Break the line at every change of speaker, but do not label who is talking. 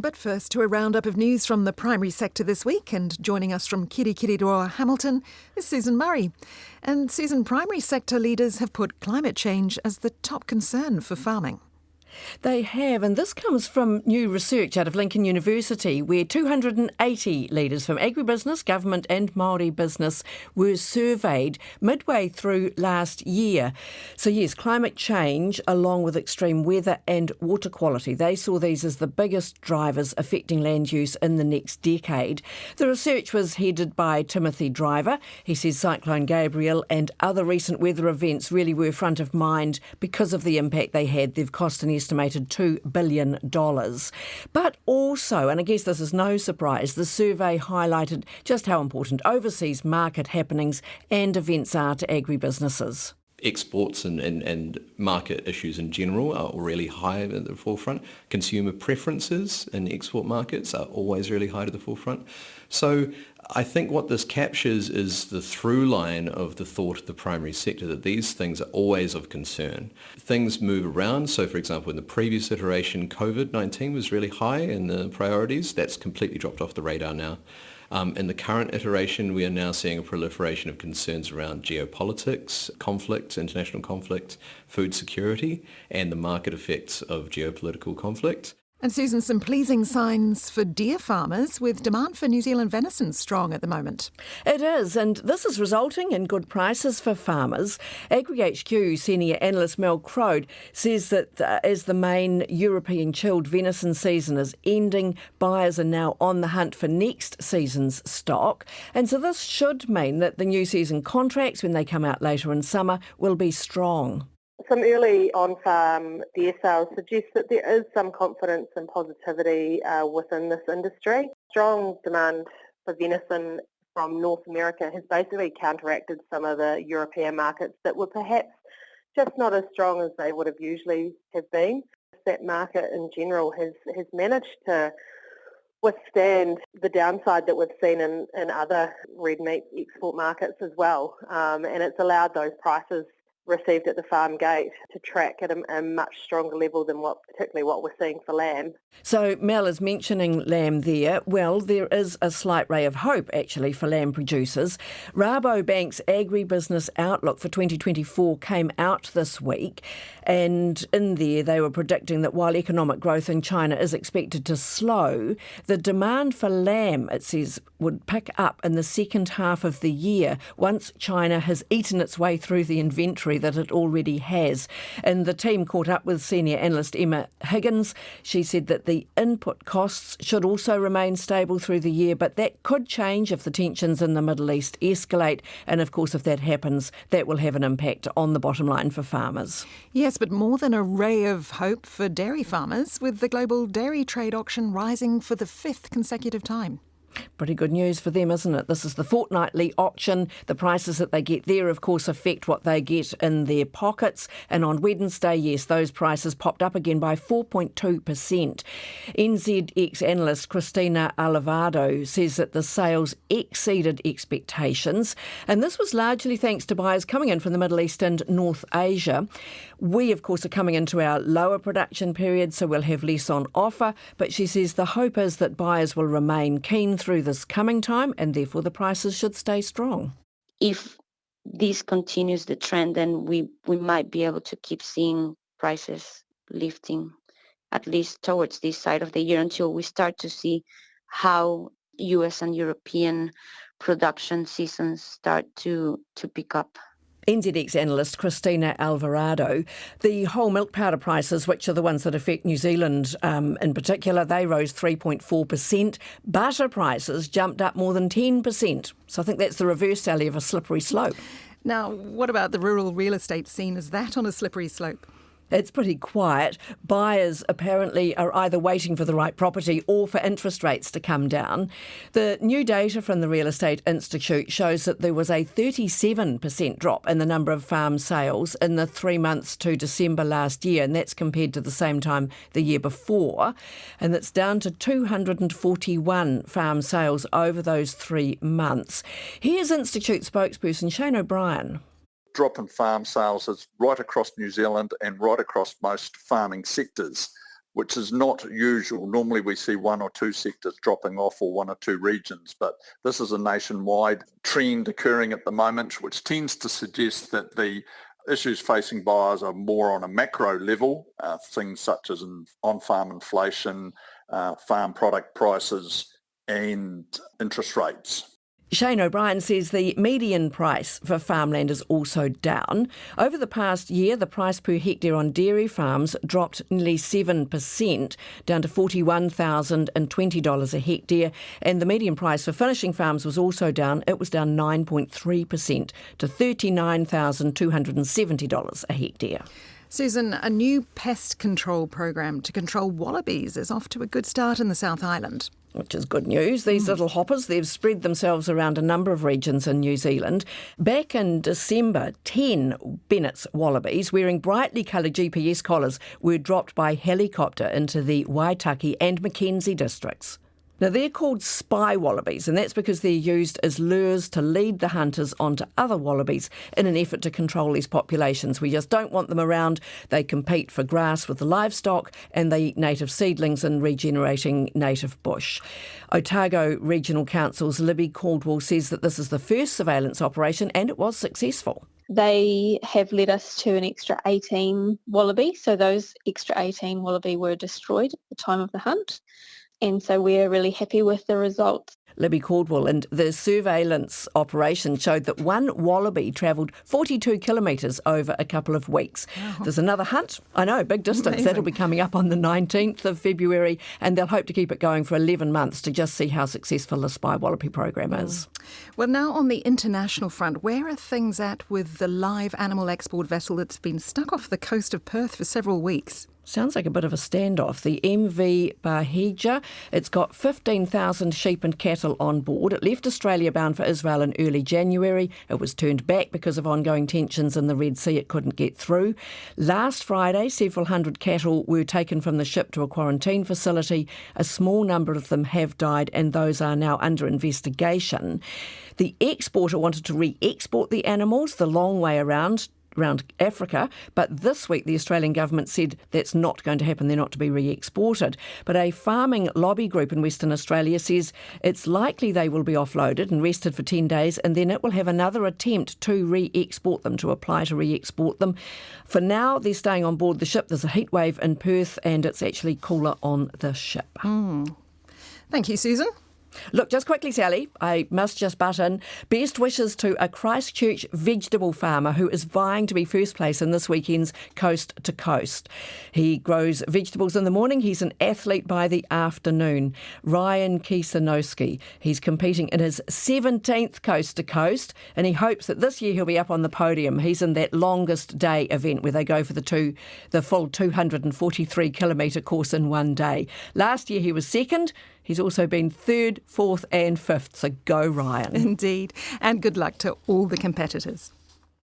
But first, to a roundup of news from the primary sector this week, and joining us from Kirikiriroa, Hamilton, is Susan Murray. And Susan, primary sector leaders have put climate change as the top concern for farming.
They have, and this comes from new research out of Lincoln University, where 280 leaders from agribusiness, government and Māori business were surveyed midway through last year. So yes, climate change along with extreme weather and water quality, they saw these as the biggest drivers affecting land use in the next decade. The research was headed by Timothy Driver. He says Cyclone Gabrielle and other recent weather events really were front of mind because of the impact they had. They've cost an estimated $2 billion. But also, and I guess this is no surprise, the survey highlighted just how important overseas market happenings and events are to agribusinesses.
Exports and market issues in general are really high at the forefront. Consumer preferences in export markets are always really high to the forefront. So I think what this captures is the through line of the thought of the primary sector, that these things are always of concern. Things move around. So for example, in the previous iteration, COVID-19 was really high in the priorities. That's completely dropped off the radar now. In the current iteration, we are now seeing a proliferation of concerns around geopolitics, conflict, international conflict, food security, and the market effects of geopolitical conflict.
And Susan, some pleasing signs for deer farmers, with demand for New Zealand venison strong at the moment.
It is, and this is resulting in good prices for farmers. AgriHQ senior analyst Mel Crode says that as the main European chilled venison season is ending, buyers are now on the hunt for next season's stock. And so this should mean that the new season contracts, when they come out later in summer, will be strong.
Some early on-farm deer sales suggest that there is some confidence and positivity within this industry. Strong demand for venison from North America has basically counteracted some of the European markets that were perhaps just not as strong as they would have usually have been. That market in general has managed to withstand the downside that we've seen in other red meat export markets as well, and it's allowed those prices received at the farm gate to track at a much stronger level than particularly what we're seeing for lamb.
So Mel is mentioning lamb there. Well, there is a slight ray of hope actually for lamb producers. Rabobank's agribusiness outlook for 2024 came out this week, and in there they were predicting that while economic growth in China is expected to slow, the demand for lamb, it says, would pick up in the second half of the year once China has eaten its way through the inventory that it already has. And the team caught up with senior analyst Emma Higgins. She said that the input costs should also remain stable through the year, but that could change if the tensions in the Middle East escalate. And of course, if that happens, that will have an impact on the bottom line for farmers.
Yes, but more than a ray of hope for dairy farmers, with the global dairy trade auction rising for the 5th consecutive time.
Pretty good news for them, isn't it? This is the fortnightly auction. The prices that they get there, of course, affect what they get in their pockets. And on Wednesday, yes, those prices popped up again by 4.2%. NZX analyst Christina Alvarado says that the sales exceeded expectations. And this was largely thanks to buyers coming in from the Middle East and North Asia. We, of course, are coming into our lower production period, so we'll have less on offer. But she says the hope is that buyers will remain keen through this coming time, and therefore the prices should stay strong.
If this continues the trend, then we might be able to keep seeing prices lifting, at least towards this side of the year, until we start to see how US and European production seasons start to pick up.
NZX analyst Christina Alvarado. The whole milk powder prices, which are the ones that affect New Zealand in particular, they rose 3.4%. Butter prices jumped up more than 10%. So I think that's the reverse, Sally, of a slippery slope.
Now, what about the rural real estate scene? Is that on a slippery slope?
It's pretty quiet. Buyers apparently are either waiting for the right property or for interest rates to come down. The new data from the Real Estate Institute shows that there was a 37% drop in the number of farm sales in the 3 months to December last year, and that's compared to the same time the year before. And it's down to 241 farm sales over those 3 months. Here's Institute spokesperson Shane O'Brien.
Drop in farm sales is right across New Zealand and right across most farming sectors. which is not usual. Normally we see one or two sectors dropping off or one or two regions, but this is a nationwide trend occurring at the moment, which tends to suggest that the issues facing buyers are more on a macro level, things such as on-farm inflation, farm product prices and interest rates.
Shane O'Brien says the median price for farmland is also down. Over the past year, the price per hectare on dairy farms dropped nearly 7%, down to $41,020 a hectare, and the median price for finishing farms was also down. It was down 9.3% to $39,270 a hectare.
Susan, a new pest control program to control wallabies is off to a good start in the South Island.
Which is good news. These little hoppers, they've spread themselves around a number of regions in New Zealand. Back in December, 10 Bennett's wallabies wearing brightly coloured GPS collars were dropped by helicopter into the Waitaki and Mackenzie districts. Now, they're called spy wallabies, and that's because they're used as lures to lead the hunters onto other wallabies in an effort to control these populations. We just don't want them around. They compete for grass with the livestock, and they eat native seedlings and regenerating native bush. Otago Regional Council's Libby Caldwell says that this is the first surveillance operation, and it was successful.
They have led us to an extra 18 wallaby, so those extra 18 wallaby were destroyed at the time of the hunt. And so we're really happy with the results.
Libby Caldwell, and the surveillance operation showed that one wallaby travelled 42 kilometres over a couple of weeks. Wow. There's another hunt. I know, big distance. Amazing. That'll be coming up on the 19th of February, and they'll hope to keep it going for 11 months to just see how successful the spy wallaby program is.
Well, now on the international front, where are things at with the live animal export vessel that's been stuck off the coast of Perth for several weeks?
Sounds like a bit of a standoff. The MV Bahija, it's got 15,000 sheep and cattle on board. It left Australia bound for Israel in early January. It was turned back because of ongoing tensions in the Red Sea. It couldn't get through. Last Friday, several hundred cattle were taken from the ship to a quarantine facility. A small number of them have died, and those are now under investigation. The exporter wanted to re-export the animals the long way around Africa, but this week the Australian government said that's not going to happen. They're not to be re-exported. But a farming lobby group in Western Australia says it's likely they will be offloaded and rested for 10 days, and then it will have another attempt to re-export them, to apply to re-export them. For now, they're staying on board the ship. There's a heat wave in Perth, and it's actually cooler on the ship.
Thank you, Susan.
Look, just quickly, Sally, I must just butt in. Best wishes to a Christchurch vegetable farmer who is vying to be first place in this weekend's Coast to Coast. He grows vegetables in the morning. He's an athlete by the afternoon. Ryan Kisanowski. He's competing in his 17th Coast to Coast, and he hopes that this year he'll be up on the podium. He's in that longest day event where they go for the full 243-kilometre course in one day. Last year he was second. He's also been third, fourth and fifth, so go Ryan.
Indeed, and good luck to all the competitors.